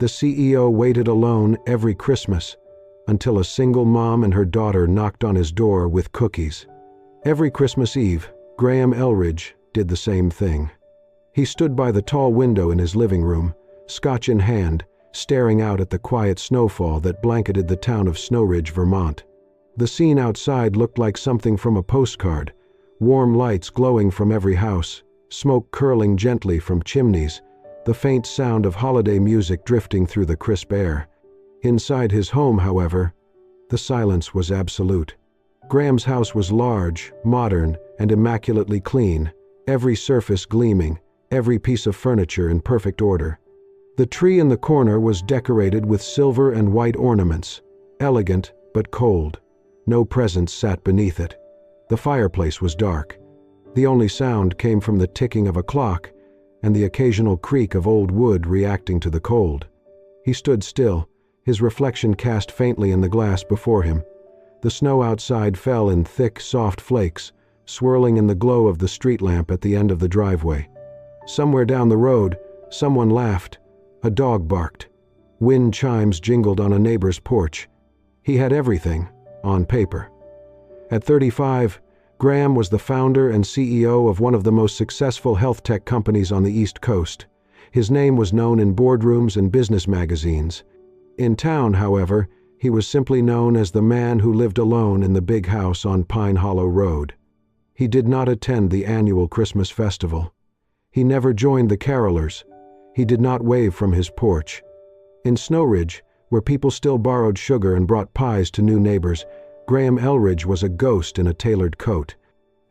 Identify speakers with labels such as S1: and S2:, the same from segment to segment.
S1: The CEO waited alone every Christmas until a single mom and her daughter knocked on his door with cookies. Every Christmas Eve, Graham Elridge did the same thing. He stood by the tall window in his living room, scotch in hand, staring out at the quiet snowfall that blanketed the town of Snow Ridge, Vermont. The scene outside looked like something from a postcard, warm lights glowing from every house, smoke curling gently from chimneys, the faint sound of holiday music drifting through the crisp air. Inside his home, however, the silence was absolute. Graham's house was large, modern, and immaculately clean, every surface gleaming, every piece of furniture in perfect order. The tree in the corner was decorated with silver and white ornaments, elegant but cold. No presents sat beneath it. The fireplace was dark. The only sound came from the ticking of a clock and the occasional creak of old wood reacting to the cold. He stood still, his reflection cast faintly in the glass before him. The snow outside fell in thick, soft flakes, swirling in the glow of the street lamp at the end of the driveway. Somewhere down the road, someone laughed. A dog barked. Wind chimes jingled on a neighbor's porch. He had everything, on paper. At 35, Graham was the founder and CEO of one of the most successful health tech companies on the East Coast. His name was known in boardrooms and business magazines. In town, however, he was simply known as the man who lived alone in the big house on Pine Hollow Road. He did not attend the annual Christmas festival. He never joined the carolers. He did not wave from his porch. In Snow Ridge, where people still borrowed sugar and brought pies to new neighbors, Graham Elridge was a ghost in a tailored coat.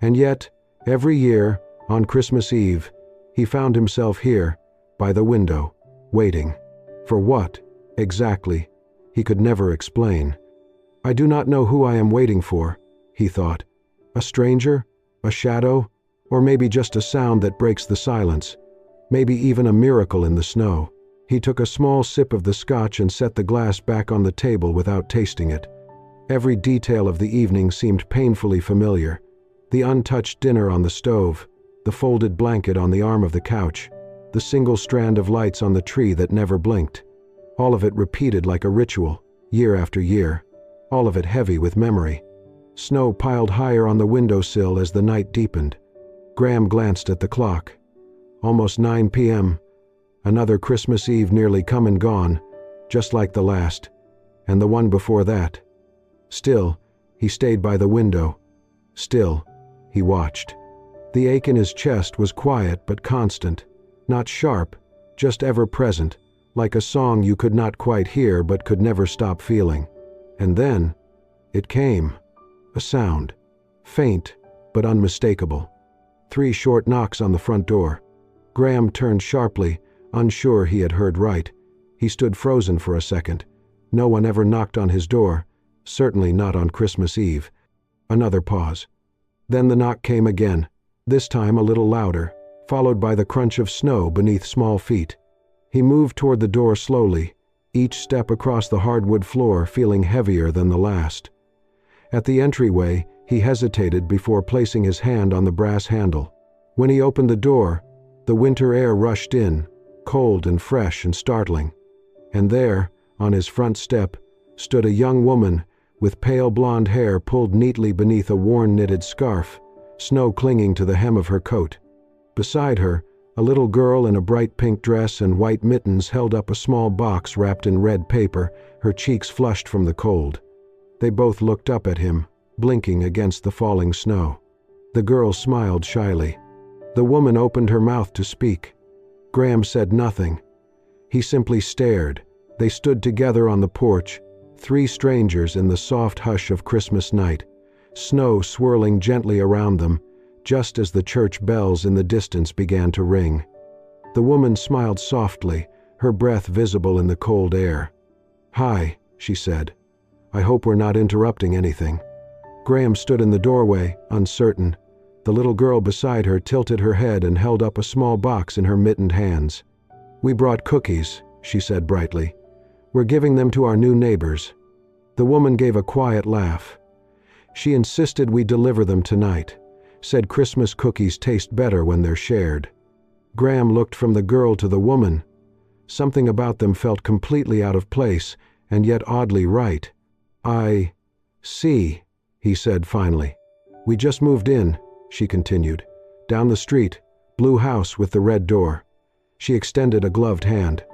S1: And yet, every year, on Christmas Eve, he found himself here, by the window, waiting. For what, exactly, he could never explain. "I do not know who I am waiting for," he thought. "A stranger? A shadow? Or maybe just a sound that breaks the silence? Maybe even a miracle in the snow." He took a small sip of the scotch and set the glass back on the table without tasting it. Every detail of the evening seemed painfully familiar. The untouched dinner on the stove, the folded blanket on the arm of the couch, the single strand of lights on the tree that never blinked. All of it repeated like a ritual, year after year. All of it heavy with memory. Snow piled higher on the windowsill as the night deepened. Graham glanced at the clock. Almost 9 p.m. Another Christmas Eve nearly come and gone, just like the last, and the one before that. Still, he stayed by the window. Still, he watched. The ache in his chest was quiet but constant, not sharp, just ever-present, like a song you could not quite hear but could never stop feeling. And then, it came. A sound. Faint, but unmistakable. 3 short knocks on the front door. Graham turned sharply, unsure he had heard right. He stood frozen for a second. No one ever knocked on his door, certainly not on Christmas Eve. Another pause. Then the knock came again, this time a little louder, followed by the crunch of snow beneath small feet. He moved toward the door slowly, each step across the hardwood floor feeling heavier than the last. At the entryway, he hesitated before placing his hand on the brass handle. When he opened the door, the winter air rushed in, cold and fresh and startling. And there, on his front step, stood a young woman with pale blonde hair pulled neatly beneath a worn knitted scarf, snow clinging to the hem of her coat. Beside her, a little girl in a bright pink dress and white mittens held up a small box wrapped in red paper, her cheeks flushed from the cold. They both looked up at him, blinking against the falling snow. The girl smiled shyly. The woman opened her mouth to speak. Graham said nothing. He simply stared. They stood together on the porch, 3 strangers in the soft hush of Christmas night, snow swirling gently around them, just as the church bells in the distance began to ring. The woman smiled softly, her breath visible in the cold air. "Hi," she said. "I hope we're not interrupting anything." Graham stood in the doorway, uncertain. The little girl beside her tilted her head and held up a small box in her mittened hands. "We brought cookies," she said brightly. "We're giving them to our new neighbors." The woman gave a quiet laugh. She insisted we deliver them tonight, said Christmas cookies taste better when they're shared. Graham looked from the girl to the woman. Something about them felt completely out of place, and yet oddly right. "I see," he said finally. "We just moved in," she continued. "Down the street, blue house with the red door." She extended a gloved hand.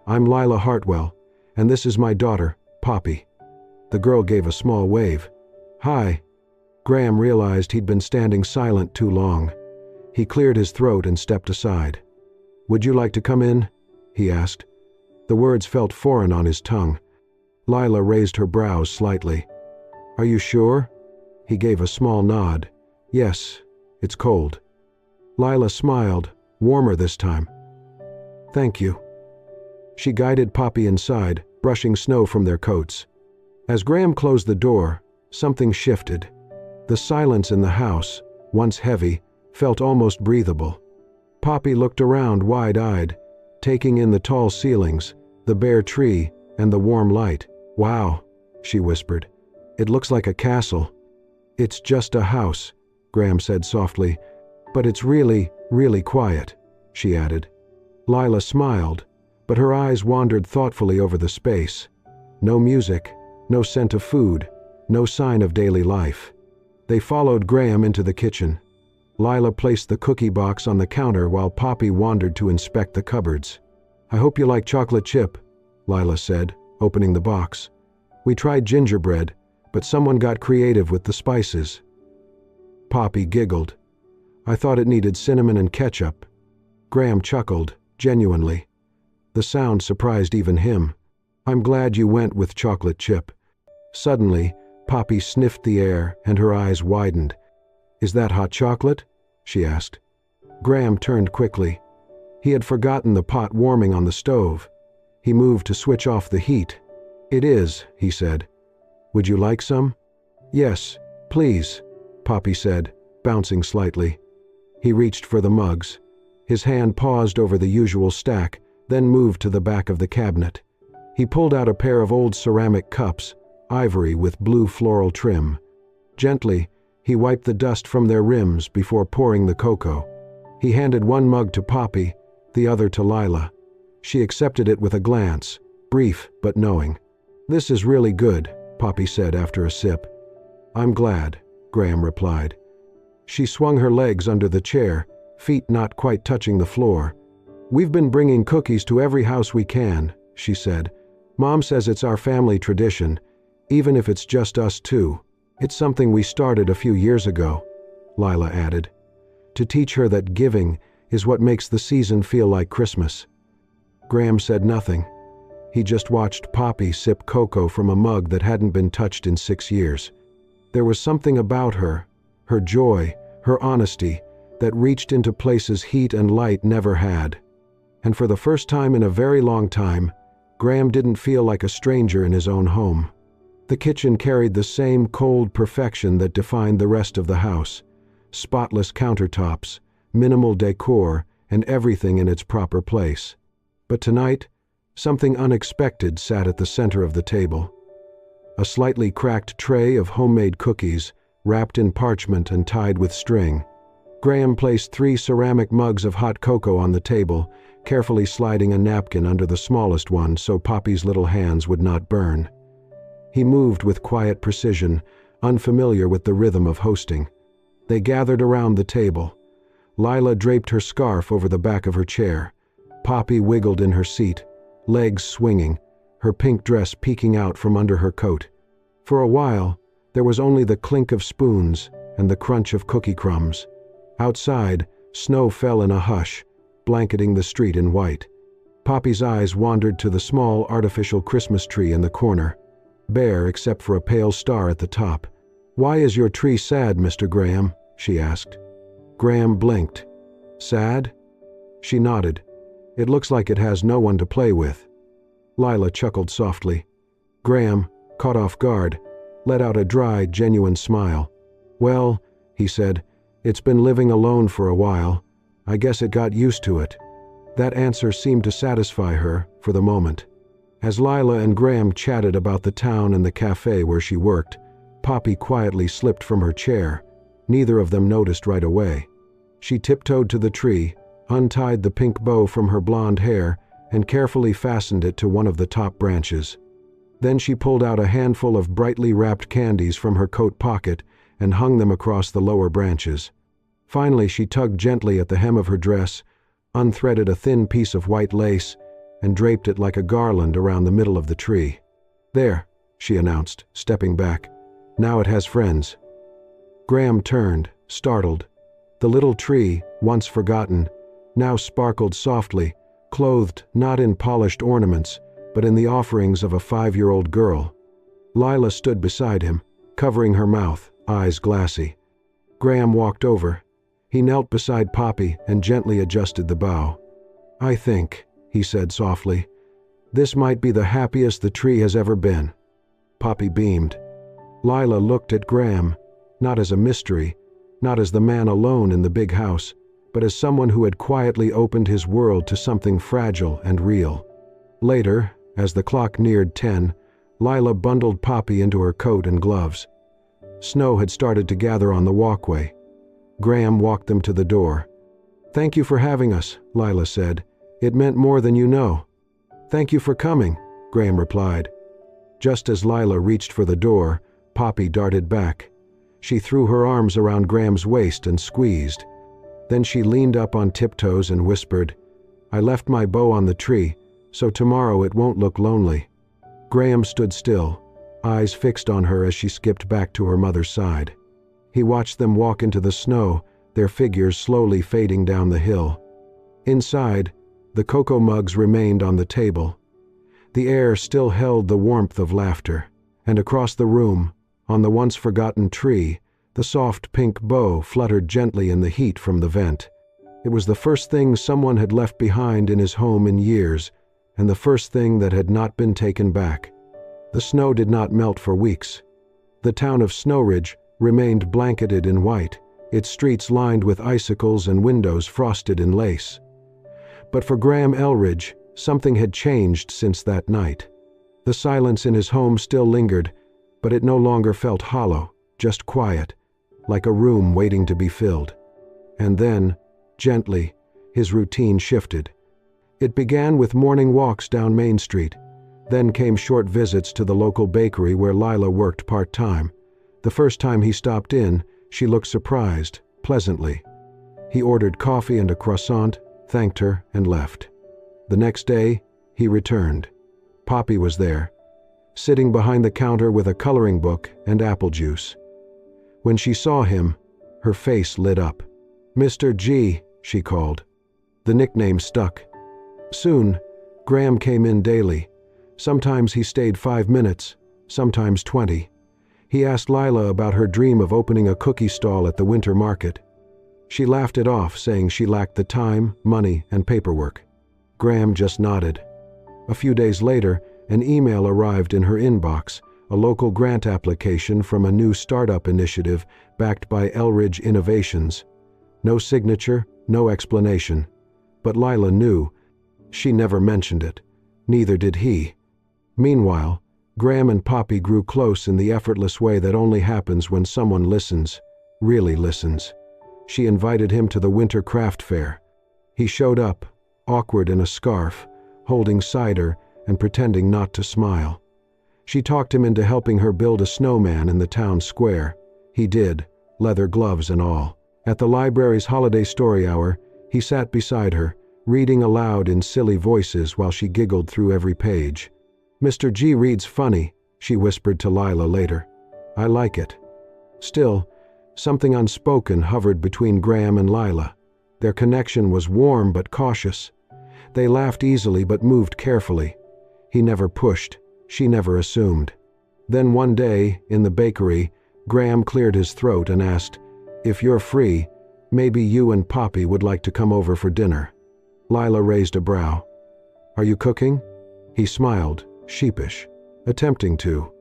S1: "I'm Lila Hartwell, and this is my daughter, Poppy." The girl gave a small wave. "Hi." Graham realized he'd been standing silent too long. He cleared his throat and stepped aside. "Would you like to come in?" he asked. The words felt foreign on his tongue. Lila raised her brows slightly. "Are you sure?" He gave a small nod. "Yes, it's cold." Lila smiled, warmer this time. "Thank you." She guided Poppy inside, brushing snow from their coats. As Graham closed the door, something shifted. The silence in the house, once heavy, felt almost breathable. Poppy looked around wide-eyed, taking in the tall ceilings, the bare tree, and the warm light. "Wow," she whispered. "It looks like a castle." "It's just a house," Graham said softly. "But it's really, really quiet," she added. Lila smiled, but her eyes wandered thoughtfully over the space. No music, no scent of food, no sign of daily life. They followed Graham into the kitchen. Lila placed the cookie box on the counter while Poppy wandered to inspect the cupboards. "I hope you like chocolate chip," Lila said, opening the box. "We tried gingerbread, but someone got creative with the spices." Poppy giggled. "I thought it needed cinnamon and ketchup." Graham chuckled, genuinely. The sound surprised even him. "I'm glad you went with chocolate chip." Suddenly, Poppy sniffed the air and her eyes widened. "Is that hot chocolate?" she asked. Graham turned quickly. He had forgotten the pot warming on the stove. He moved to switch off the heat. "It is," he said. "Would you like some?" "Yes, please," Poppy said, bouncing slightly. He reached for the mugs. His hand paused over the usual stack, then moved to the back of the cabinet. He pulled out a pair of old ceramic cups, ivory with blue floral trim. Gently, he wiped the dust from their rims before pouring the cocoa. He handed one mug to Poppy, the other to Lila. She accepted it with a glance, brief but knowing. "This is really good," Poppy said after a sip. "I'm glad," Graham replied. She swung her legs under the chair, feet not quite touching the floor. "We've been bringing cookies to every house we can," she said. "Mom says it's our family tradition, even if it's just us two. It's something we started a few years ago," Lila added, "to teach her that giving is what makes the season feel like Christmas." Graham said nothing. He just watched Poppy sip cocoa from a mug that hadn't been touched in 6 years. There was something about her joy, her honesty, that reached into places heat and light never had. And for the first time in a very long time, Graham didn't feel like a stranger in his own home. The kitchen carried the same cold perfection that defined the rest of the house. Spotless countertops, minimal decor, and everything in its proper place. But tonight, something unexpected sat at the center of the table. A slightly cracked tray of homemade cookies, wrapped in parchment and tied with string. Graham placed 3 ceramic mugs of hot cocoa on the table, carefully sliding a napkin under the smallest one so Poppy's little hands would not burn. He moved with quiet precision, unfamiliar with the rhythm of hosting. They gathered around the table. Lila draped her scarf over the back of her chair. Poppy wiggled in her seat, legs swinging, her pink dress peeking out from under her coat. For a while, there was only the clink of spoons and the crunch of cookie crumbs. Outside, snow fell in a hush, blanketing the street in white. Poppy's eyes wandered to the small artificial Christmas tree in the corner, bare except for a pale star at the top. "Why is your tree sad, Mr. Graham?" she asked. Graham blinked. "Sad?" She nodded. "It looks like it has no one to play with." Lila chuckled softly. Graham, caught off guard, let out a dry, genuine smile. "Well," he said, "it's been living alone for a while. I guess it got used to it." That answer seemed to satisfy her, for the moment. As Lila and Graham chatted about the town and the cafe where she worked, Poppy quietly slipped from her chair. Neither of them noticed right away. She tiptoed to the tree, untied the pink bow from her blonde hair, and carefully fastened it to one of the top branches. Then she pulled out a handful of brightly wrapped candies from her coat pocket and hung them across the lower branches. Finally, she tugged gently at the hem of her dress, unthreaded a thin piece of white lace, and draped it like a garland around the middle of the tree. "There," she announced, stepping back. "Now it has friends." Graham turned, startled. The little tree, once forgotten, now sparkled softly, clothed not in polished ornaments, but in the offerings of a 5-year-old girl. Lila stood beside him, covering her mouth, eyes glassy. Graham walked over. He knelt beside Poppy and gently adjusted the bough. "I think," he said softly, "this might be the happiest the tree has ever been." Poppy beamed. Lila looked at Graham, not as a mystery, not as the man alone in the big house, but as someone who had quietly opened his world to something fragile and real. Later, as the clock neared 10, Lila bundled Poppy into her coat and gloves. Snow had started to gather on the walkway. Graham walked them to the door. "Thank you for having us," Lila said. "It meant more than you know." "Thank you for coming," Graham replied. Just as Lila reached for the door, Poppy darted back. She threw her arms around Graham's waist and squeezed. Then she leaned up on tiptoes and whispered, "I left my bow on the tree, so tomorrow it won't look lonely." Graham stood still, eyes fixed on her as she skipped back to her mother's side. He watched them walk into the snow, their figures slowly fading down the hill. Inside, the cocoa mugs remained on the table. The air still held the warmth of laughter, and across the room, on the once-forgotten tree, the soft pink bow fluttered gently in the heat from the vent. It was the first thing someone had left behind in his home in years, and the first thing that had not been taken back. The snow did not melt for weeks. The town of Snow Ridge remained blanketed in white, its streets lined with icicles and windows frosted in lace. But for Graham Elridge, something had changed since that night. The silence in his home still lingered, but it no longer felt hollow, just quiet, like a room waiting to be filled. And then, gently, his routine shifted. It began with morning walks down Main Street. Then came short visits to the local bakery where Lila worked part-time. The first time he stopped in, she looked surprised, pleasantly. He ordered coffee and a croissant, thanked her, and left. The next day, he returned. Poppy was there, sitting behind the counter with a coloring book and apple juice. When she saw him, her face lit up. "Mr. G," she called. The nickname stuck. Soon, Graham came in daily. Sometimes he stayed 5 minutes, sometimes 20. He asked Lila about her dream of opening a cookie stall at the winter market. She laughed it off, saying she lacked the time, money, and paperwork. Graham just nodded. A few days later, an email arrived in her inbox, a local grant application from a new startup initiative backed by Elridge Innovations. No signature, no explanation. But Lila knew. She never mentioned it. Neither did he. Meanwhile, Graham and Poppy grew close in the effortless way that only happens when someone listens, really listens. She invited him to the winter craft fair. He showed up, awkward in a scarf, holding cider and pretending not to smile. She talked him into helping her build a snowman in the town square. He did, leather gloves and all. At the library's holiday story hour, he sat beside her, reading aloud in silly voices while she giggled through every page. "Mr. G reads funny," she whispered to Lila later. "I like it." Still, something unspoken hovered between Graham and Lila. Their connection was warm but cautious. They laughed easily but moved carefully. He never pushed. She never assumed. Then one day, in the bakery, Graham cleared his throat and asked, "If you're free, maybe you and Poppy would like to come over for dinner." Lila raised a brow. "Are you cooking?" He smiled, sheepish, attempting to.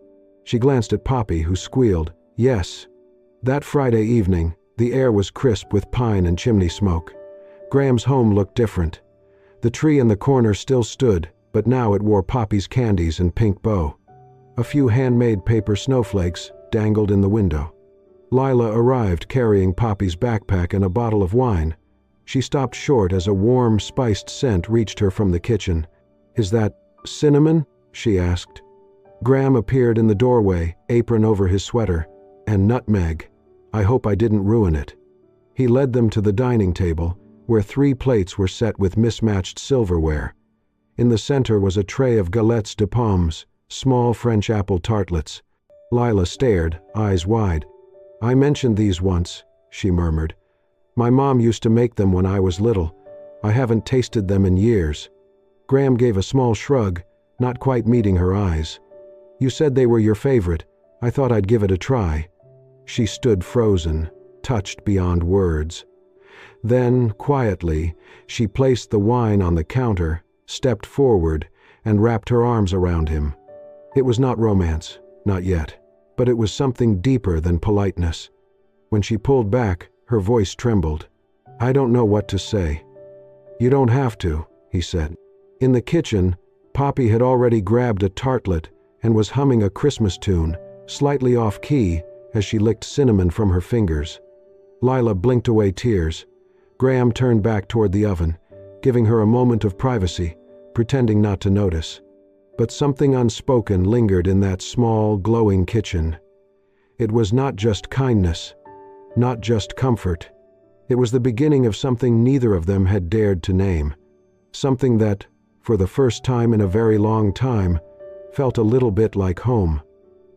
S1: She glanced at Poppy, who squealed, "Yes." That Friday evening, the air was crisp with pine and chimney smoke. Graham's home looked different. The tree in the corner still stood, but now it wore Poppy's candies and pink bow. A few handmade paper snowflakes dangled in the window. Lila arrived carrying Poppy's backpack and a bottle of wine. She stopped short as a warm, spiced scent reached her from the kitchen. "Is that cinnamon?" she asked. Graham appeared in the doorway, apron over his sweater. "And nutmeg. I hope I didn't ruin it." He led them to the dining table, where 3 plates were set with mismatched silverware. In the center was a tray of galettes de pommes, small French apple tartlets. Lila stared, eyes wide. "I mentioned these once," she murmured. "My mom used to make them when I was little. I haven't tasted them in years." Graham gave a small shrug, not quite meeting her eyes. "You said they were your favorite. I thought I'd give it a try." She stood frozen, touched beyond words. Then, quietly, she placed the wine on the counter, stepped forward, and wrapped her arms around him. It was not romance, not yet, but it was something deeper than politeness. When she pulled back, her voice trembled. "I don't know what to say." "You don't have to," he said. In the kitchen, Poppy had already grabbed a tartlet and was humming a Christmas tune, slightly off-key, as she licked cinnamon from her fingers. Lila blinked away tears. Graham turned back toward the oven, giving her a moment of privacy, pretending not to notice. But something unspoken lingered in that small, glowing kitchen. It was not just kindness, not just comfort. It was the beginning of something neither of them had dared to name. Something that, for the first time in a very long time, felt a little bit like home.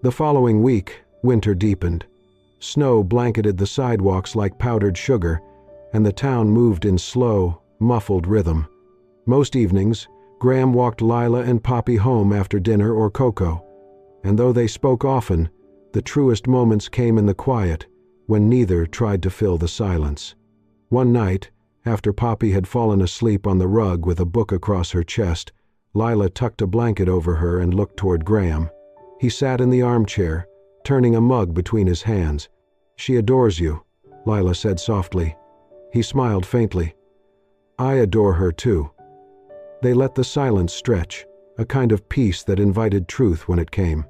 S1: The following week, winter deepened. Snow blanketed the sidewalks like powdered sugar, and the town moved in slow, muffled rhythm. Most evenings, Graham walked Lila and Poppy home after dinner or cocoa, and though they spoke often, the truest moments came in the quiet, when neither tried to fill the silence. One night, after Poppy had fallen asleep on the rug with a book across her chest, Lila tucked a blanket over her and looked toward Graham. He sat in the armchair, turning a mug between his hands. "She adores you," Lila said softly. He smiled faintly. "I adore her too." They let the silence stretch, a kind of peace that invited truth when it came.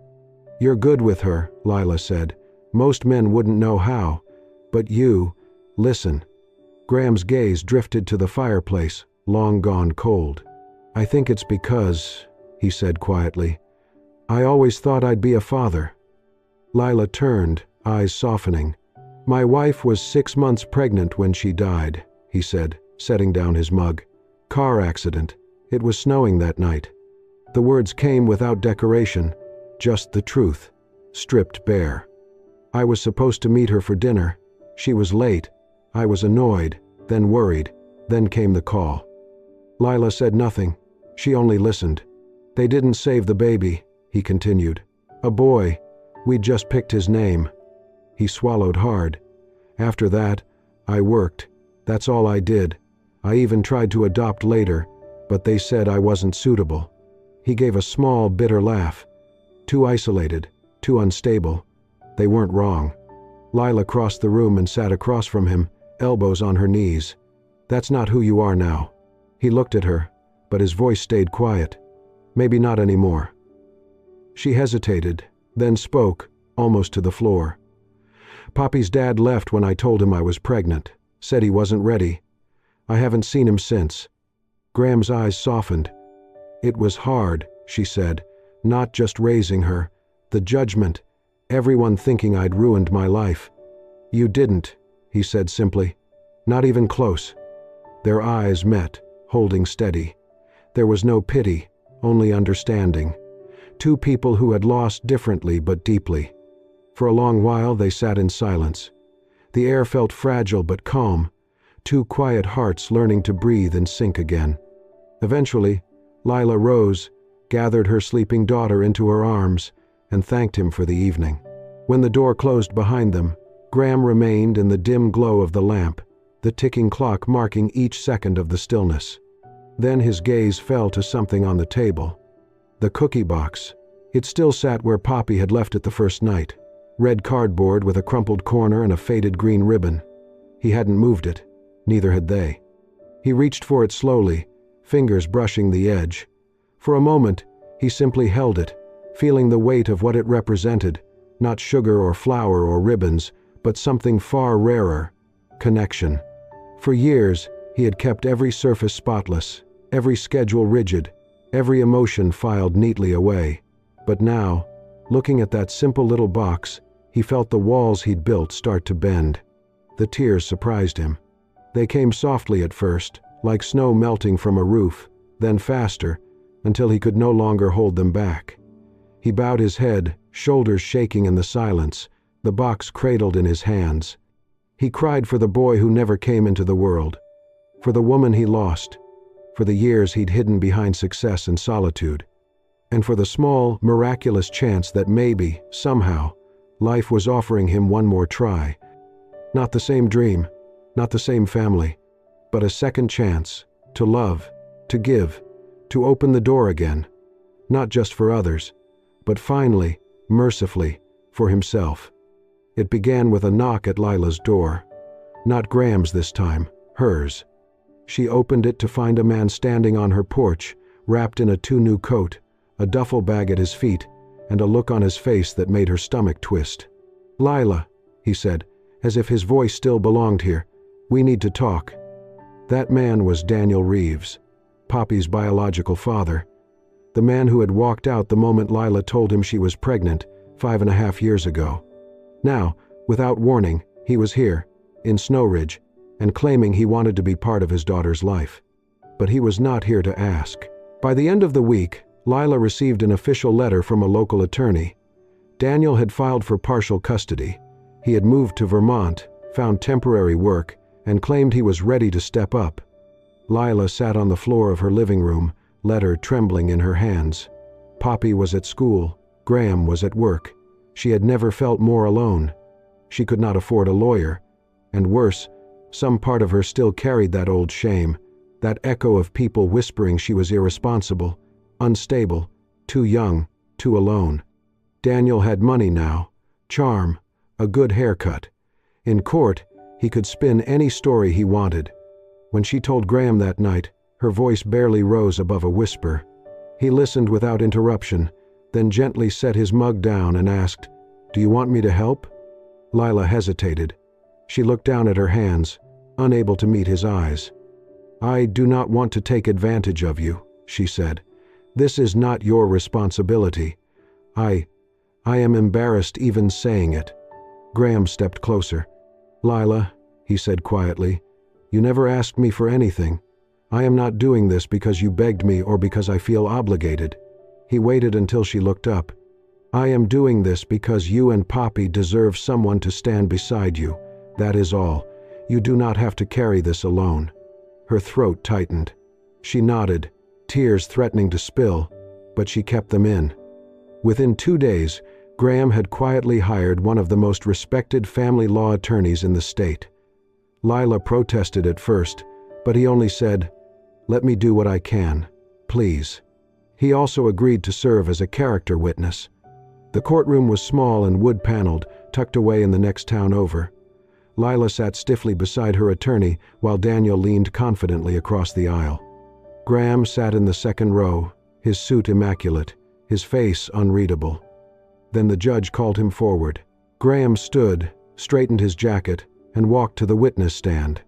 S1: "You're good with her," Lila said. "Most men wouldn't know how. But you, listen." Graham's gaze drifted to the fireplace, long gone cold. "I think it's because," he said quietly, "I always thought I'd be a father." Lila turned, eyes softening. "My wife was 6 months pregnant when she died," he said, setting down his mug. "Car accident. It was snowing that night." The words came without decoration, just the truth, stripped bare. "I was supposed to meet her for dinner. She was late. I was annoyed, then worried. Then came the call." Lila said nothing. She only listened. "They didn't save the baby," he continued. "A boy. We'd just picked his name." He swallowed hard. "After that, I worked. That's all I did. I even tried to adopt later, but they said I wasn't suitable." He gave a small, bitter laugh. "Too isolated, too unstable. They weren't wrong." Lila crossed the room and sat across from him, elbows on her knees. "That's not who you are now." He looked at her, but his voice stayed quiet. "Maybe not anymore." She hesitated, then spoke, almost to the floor. "Poppy's dad left when I told him I was pregnant. Said he wasn't ready. I haven't seen him since." Graham's eyes softened. "It was hard," she said, "not just raising her. The judgment. Everyone thinking I'd ruined my life." "You didn't," he said simply. "Not even close." Their eyes met, holding steady. There was no pity, only understanding. Two people who had lost differently but deeply. For a long while they sat in silence. The air felt fragile but calm, two quiet hearts learning to breathe and sink again. Eventually, Lila rose, gathered her sleeping daughter into her arms, and thanked him for the evening. When the door closed behind them, Graham remained in the dim glow of the lamp, the ticking clock marking each second of the stillness. Then his gaze fell to something on the table. The cookie box. It still sat where Poppy had left it the first night. Red cardboard with a crumpled corner and a faded green ribbon. He hadn't moved it. Neither had they. He reached for it slowly, fingers brushing the edge. For a moment, he simply held it, feeling the weight of what it represented, not sugar or flour or ribbons, but something far rarer: connection. For years, he had kept every surface spotless, every schedule rigid, every emotion filed neatly away. But now, looking at that simple little box, he felt the walls he'd built start to bend. The tears surprised him. They came softly at first, like snow melting from a roof, then faster, until he could no longer hold them back. He bowed his head, shoulders shaking in the silence, the box cradled in his hands. He cried for the boy who never came into the world, for the woman he lost, for the years he'd hidden behind success and solitude, and for the small, miraculous chance that maybe, somehow, life was offering him one more try. Not the same dream, not the same family, but a second chance, to love, to give, to open the door again, not just for others, but finally, mercifully, for himself. It began with a knock at Lila's door. Not Graham's this time, hers. She opened it to find a man standing on her porch, wrapped in a too-new coat, a duffel bag at his feet, and a look on his face that made her stomach twist. "Lila," he said, as if his voice still belonged here, "we need to talk." That man was Daniel Reeves, Poppy's biological father, the man who had walked out the moment Lila told him she was pregnant 5.5 years ago. Now, without warning, he was here, in Snow Ridge, and claiming he wanted to be part of his daughter's life. But he was not here to ask. By the end of the week, Lila received an official letter from a local attorney. Daniel had filed for partial custody. He had moved to Vermont, found temporary work, and claimed he was ready to step up. Lila sat on the floor of her living room, letter trembling in her hands. Poppy was at school, Graham was at work. She had never felt more alone. She could not afford a lawyer, and worse, some part of her still carried that old shame, that echo of people whispering she was irresponsible, unstable, too young, too alone. Daniel had money now, charm, a good haircut. In court, he could spin any story he wanted. When she told Graham that night, her voice barely rose above a whisper. He listened without interruption, then gently set his mug down and asked, "Do you want me to help?" Lila hesitated. She looked down at her hands, unable to meet his eyes. "I do not want to take advantage of you," she said. "This is not your responsibility. I am embarrassed even saying it." Graham stepped closer. "Lila," he said quietly, "you never asked me for anything. I am not doing this because you begged me or because I feel obligated." He waited until she looked up. "I am doing this because you and Poppy deserve someone to stand beside you. That is all. You do not have to carry this alone." Her throat tightened. She nodded, tears threatening to spill, but she kept them in. Within 2 days, Graham had quietly hired one of the most respected family law attorneys in the state. Lila protested at first, but he only said, "Let me do what I can, please." He also agreed to serve as a character witness. The courtroom was small and wood-paneled, tucked away in the next town over. Lila sat stiffly beside her attorney while Daniel leaned confidently across the aisle. Graham sat in the second row, his suit immaculate, his face unreadable. Then the judge called him forward. Graham stood, straightened his jacket, and walked to the witness stand.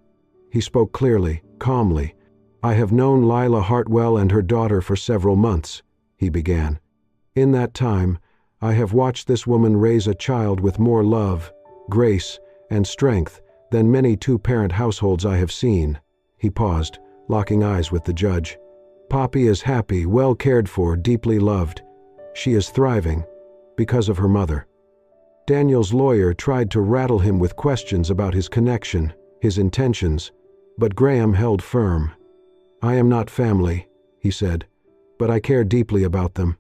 S1: He spoke clearly, calmly. "I have known Lila Hartwell and her daughter for several months," he began. "In that time, I have watched this woman raise a child with more love, grace, and strength than many two-parent households I have seen." He paused, locking eyes with the judge. "Poppy is happy, well cared for, deeply loved. She is thriving, because of her mother." Daniel's lawyer tried to rattle him with questions about his connection, his intentions, but Graham held firm. "I am not family," he said, "but I care deeply about them.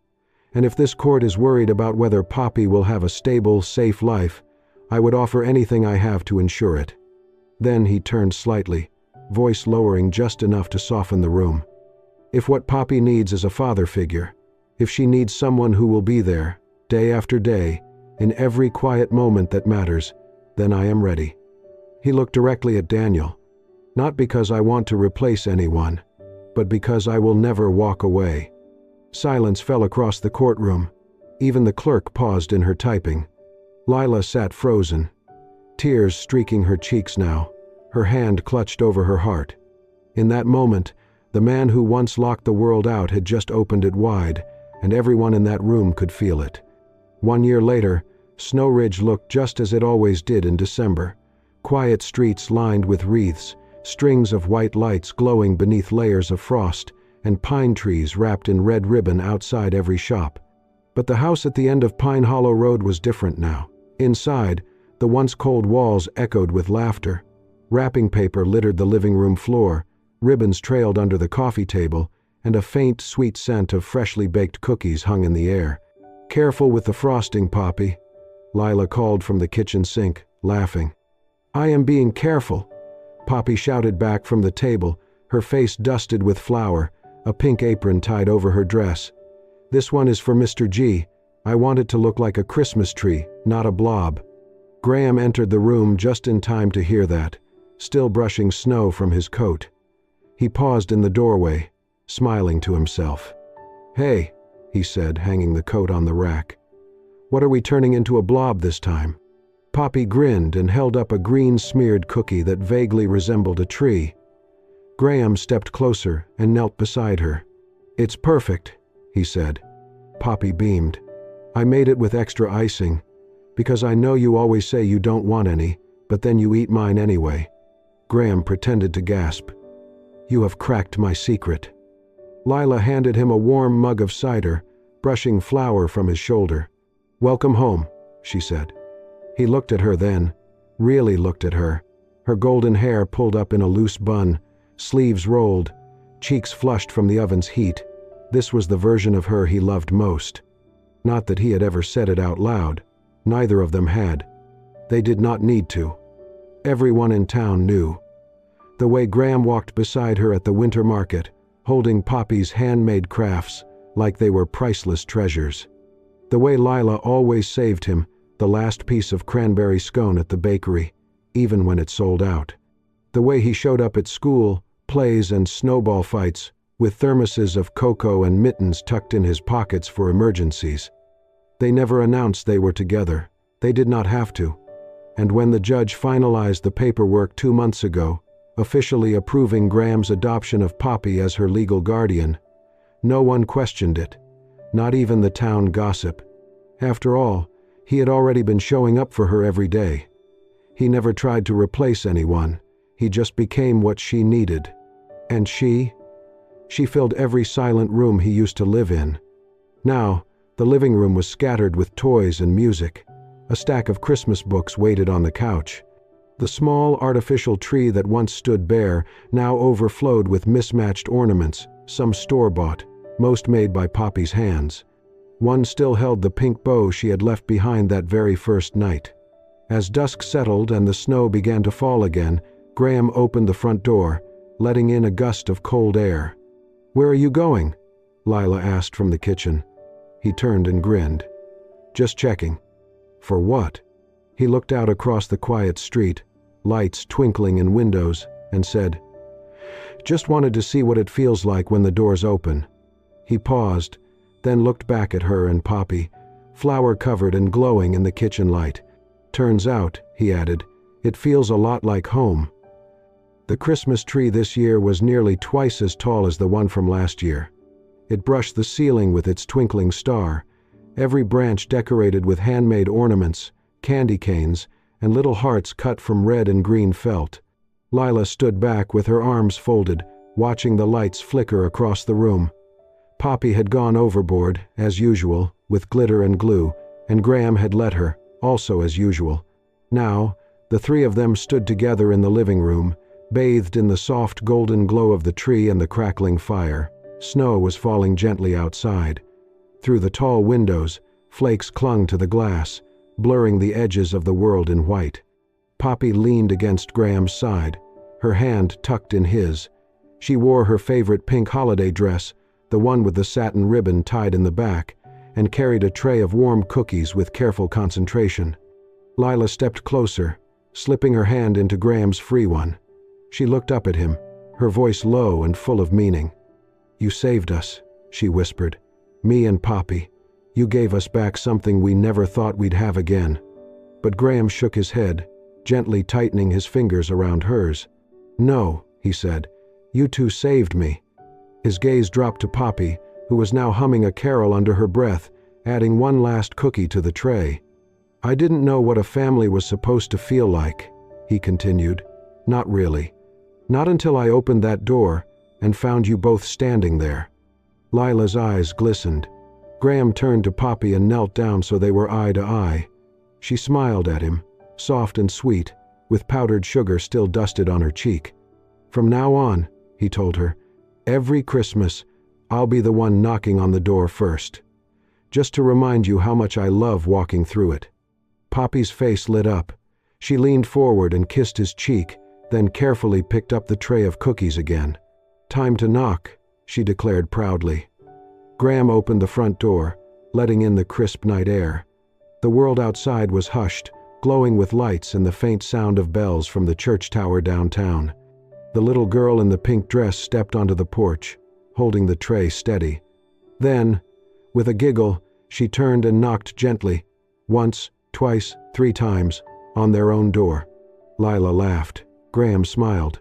S1: And if this court is worried about whether Poppy will have a stable, safe life, I would offer anything I have to ensure it." Then he turned slightly, voice lowering just enough to soften the room. "If what Poppy needs is a father figure, if she needs someone who will be there, day after day, in every quiet moment that matters, then I am ready." He looked directly at Daniel. "Not because I want to replace anyone, but because I will never walk away." Silence fell across the courtroom. Even the clerk paused in her typing. Lila sat frozen, tears streaking her cheeks now, her hand clutched over her heart. In that moment, The man who once locked the world out had just opened it wide, and everyone in that room could feel it. 1 year later, Snow Ridge looked just as it always did in December. Quiet streets lined with wreaths, strings of white lights glowing beneath layers of frost, and pine trees wrapped in red ribbon outside every shop. But the house at the end of Pine Hollow Road was different now. Inside, the once cold walls echoed with laughter. Wrapping paper littered the living room floor, ribbons trailed under the coffee table, and a faint, sweet scent of freshly baked cookies hung in the air. "Careful with the frosting, Poppy," Lila called from the kitchen sink, laughing. "I am being careful," Poppy shouted back from the table, her face dusted with flour, a pink apron tied over her dress. "This one is for Mr. G. I want it to look like a Christmas tree, not a blob." Graham entered the room just in time to hear that, still brushing snow from his coat. He paused in the doorway, smiling to himself. "Hey," he said, hanging the coat on the rack. "What are we turning into a blob this time?" Poppy grinned and held up a green-smeared cookie that vaguely resembled a tree. Graham stepped closer and knelt beside her. "It's perfect," he said. Poppy beamed. "I made it with extra icing, because I know you always say you don't want any, but then you eat mine anyway." Graham pretended to gasp. "You have cracked my secret." Lila handed him a warm mug of cider, brushing flour from his shoulder. "Welcome home," she said. He looked at her then, really looked at her, her golden hair pulled up in a loose bun, sleeves rolled, cheeks flushed from the oven's heat. This was the version of her he loved most. Not that he had ever said it out loud. Neither of them had. They did not need to. Everyone in town knew. The way Graham walked beside her at the winter market, holding Poppy's handmade crafts like they were priceless treasures. The way Lila always saved him the last piece of cranberry scone at the bakery, even when it sold out. The way he showed up at school, plays and snowball fights, with thermoses of cocoa and mittens tucked in his pockets for emergencies. They never announced they were together. They did not have to. And when the judge finalized the paperwork 2 months ago, officially approving Graham's adoption of Poppy as her legal guardian, no one questioned it, not even the town gossip. After all, he had already been showing up for her every day. He never tried to replace anyone. He just became what she needed. And she filled every silent room he used to live in. Now, the living room was scattered with toys and music. A stack of Christmas books waited on the couch. The small artificial tree that once stood bare now overflowed with mismatched ornaments, some store-bought, most made by Poppy's hands. One still held the pink bow she had left behind that very first night. As dusk settled and the snow began to fall again, Graham opened the front door, letting in a gust of cold air. "Where are you going?" Lila asked from the kitchen. He turned and grinned. "Just checking." "For what?" He looked out across the quiet street, lights twinkling in windows, and said, "Just wanted to see what it feels like when the doors open." He paused, then looked back at her and Poppy, flower-covered and glowing in the kitchen light. "Turns out," he added, "it feels a lot like home." The Christmas tree this year was nearly twice as tall as the one from last year. It brushed the ceiling with its twinkling star, every branch decorated with handmade ornaments, candy canes, and little hearts cut from red and green felt. Lila stood back with her arms folded, watching the lights flicker across the room. Poppy had gone overboard, as usual, with glitter and glue, and Graham had let her, also as usual. Now, the three of them stood together in the living room, bathed in the soft golden glow of the tree and the crackling fire. Snow was falling gently outside. Through the tall windows, flakes clung to the glass, blurring the edges of the world in white. Poppy leaned against Graham's side, her hand tucked in his. She wore her favorite pink holiday dress, the one with the satin ribbon tied in the back, and carried a tray of warm cookies with careful concentration. Lila stepped closer, slipping her hand into Graham's free one. She looked up at him, her voice low and full of meaning. "You saved us," she whispered. "Me and Poppy. You gave us back something we never thought we'd have again." But Graham shook his head, gently tightening his fingers around hers. "No," he said. "You two saved me. His gaze dropped to Poppy, who was now humming a carol under her breath, adding one last cookie to the tray. "I didn't know what a family was supposed to feel like," he continued. "Not really. Not until I opened that door and found you both standing there." Lila's eyes glistened. Graham turned to Poppy and knelt down so they were eye to eye. She smiled at him, soft and sweet, with powdered sugar still dusted on her cheek. "From now on," he told her, "every Christmas, I'll be the one knocking on the door first. Just to remind you how much I love walking through it." Poppy's face lit up. She leaned forward and kissed his cheek, then carefully picked up the tray of cookies again. "Time to knock," she declared proudly. Graham opened the front door, letting in the crisp night air. The world outside was hushed, glowing with lights and the faint sound of bells from the church tower downtown. The little girl in the pink dress stepped onto the porch, holding the tray steady. Then, with a giggle, she turned and knocked gently, once, twice, 3 times, on their own door. Lila laughed. Graham smiled.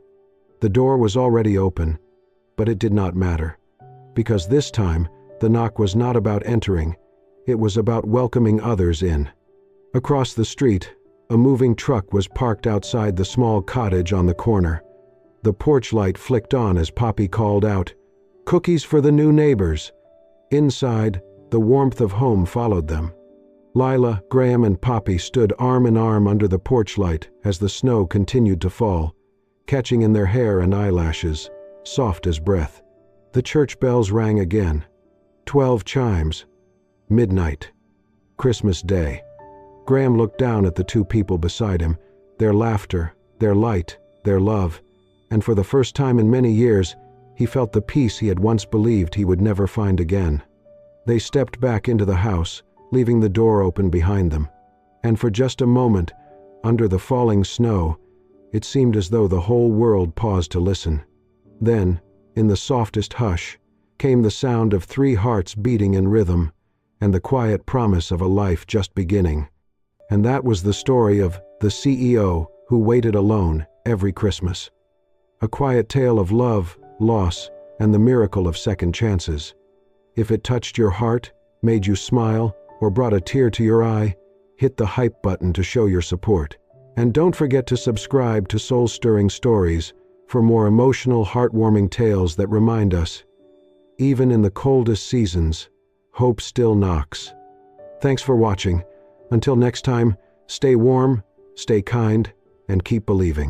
S1: The door was already open, but it did not matter. Because this time, the knock was not about entering, it was about welcoming others in. Across the street, a moving truck was parked outside the small cottage on the corner. The porch light flicked on as Poppy called out, "Cookies for the new neighbors." Inside, the warmth of home followed them. Lila, Graham, and Poppy stood arm in arm under the porch light as the snow continued to fall, catching in their hair and eyelashes, soft as breath. The church bells rang again. 12 chimes. Midnight. Christmas Day. Graham looked down at the 2 people beside him, their laughter, their light, their love, and for the first time in many years, he felt the peace he had once believed he would never find again. They stepped back into the house, leaving the door open behind them. And for just a moment, under the falling snow, it seemed as though the whole world paused to listen. Then, in the softest hush, came the sound of 3 hearts beating in rhythm, and the quiet promise of a life just beginning. And that was the story of the CEO who waited alone every Christmas. A quiet tale of love, loss, and the miracle of second chances. If it touched your heart, made you smile, or brought a tear to your eye, hit the hype button to show your support. And don't forget to subscribe to Soul-Stirring Stories for more emotional, heartwarming tales that remind us, even in the coldest seasons, hope still knocks. Thanks for watching. Until next time, stay warm, stay kind, and keep believing.